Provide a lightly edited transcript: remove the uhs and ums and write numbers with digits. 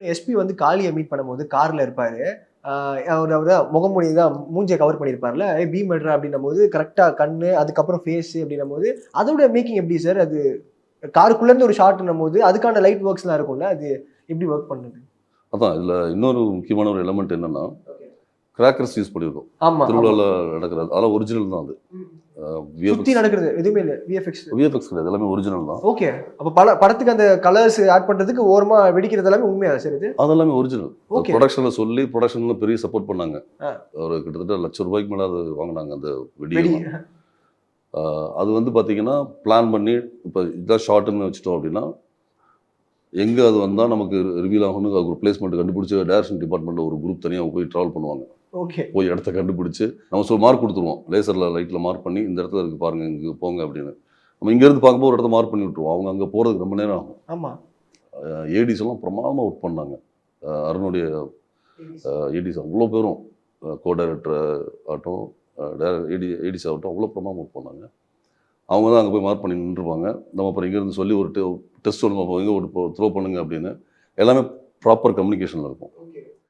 SP வந்து காளிய meet பண்ணும்போது கார்ல இருப்பாரு. ஆ அவரு அவரு முகமூடி தான் மூஞ்சிய கவர் பண்ணியிருப்பார்ல. பி மர்டர் அப்டின்னும்போது கரெக்ட்டா கண்ணு, அதுக்கப்புறம் ஃபேஸ் அப்டின்னும்போது, அதோட மேக்கிங் எப்டி சார்? அது காருக்குள்ள இருந்து ஒரு ஷாட்ன்னும்போது, அதுக்கான லைட் வொர்க்ஸ்லாம் இருக்கும்ல. அது எப்டி வொர்க் பண்ணுது? அதான் இதுல இன்னொரு முக்கியமான ஒரு எலிமெண்ட் என்னன்னா, கிராக்கர்ஸ் யூஸ் பண்ணியிருக்கோம். ஆமா, ஆமா. திருவிழால நடக்கிறது. அதெல்லாம் ஒரிஜினல் தான் அது. சுத்தி விஎஃப்எக்ஸ் நடக்கிறது எதுவுமே இல்ல. விஎஃப்எக்ஸ். விஎஃப்எக்ஸ் கிடையாது. எல்லாமே ஒரிஜினல் தான். ஓகே. அப்ப படத்துக்கு அந்த கலர்ஸ் ஆட் பண்றதுக்கு ஓரமா வெடிக்கிறது எல்லாமே உண்மையா சார் இது? அதெல்லாமே ஒரிஜினல். ஓகே. புரொடக்ஷன்ல சொல்லி புரொடக்ஷன்ல பெரிய சப்போர்ட் பண்ணாங்க. ஆ. ஒரு கிட்டத்தட்ட ₹1,00,000 மேல அது வாங்குனாங்க அந்த வெடி. வெடியெல்லாம். அது வந்து பார்த்தீங்கன்னா, பிளான் பண்ணி இப்ப இதான் ஷார்ட்ன்னு வச்சுட்டோம் அப்டின்னா, எங்க அது வந்தா நமக்கு ரிவீல் ஆகும்னு ஒரு பிளேஸ்மென்ட் கண்டுபிடிச்சு டைரக்ஷன் டிபார்ட்மென்ட்ல ஒரு குரூப் தனியா போய் டிராவல் பண்ணுவாங்க. ஓகே. போய் இடத்த கண்டுபிடிச்சு, நம்ம மார்க் குடுத்துருவோம். லேசர்ல லைட்ல மார்க் பண்ணி, இந்த இடத்துல இருக்கு பாருங்க, இங்க போங்க அப்படின்னு. நம்ம இங்க இருந்து பார்க்கும்போது ஒரு இடத்த மார்க் பண்ணி விட்டுருவோம். அவங்க அங்க போறதுக்கு ரொம்ப நேரம் ஆகும். ஆமா. ஏடிஸ் எல்லாம் பிரமாதமா ஒர்க் பண்ணாங்க. அருணுடைய ஏடிஸ் அவ்வளோ பேரும் கோ டைரக்டர் ஆகட்டும், ஏடிஸ் ஆகட்டும் அவ்வளோ பிரமாதமா ஒர்க் பண்ணாங்க. அவங்க தான் அங்கே போய் மார்க் பண்ணி நின்றுருப்பாங்க. நம்ம அப்புறம் இங்கேருந்து சொல்லி ஒரு டெஸ்ட் ஒன்று எங்கே ஒரு த்ரோ பண்ணுங்க அப்படின்னு. எல்லாமே ப்ராப்பர் கம்யூனிகேஷனில் இருக்கும்.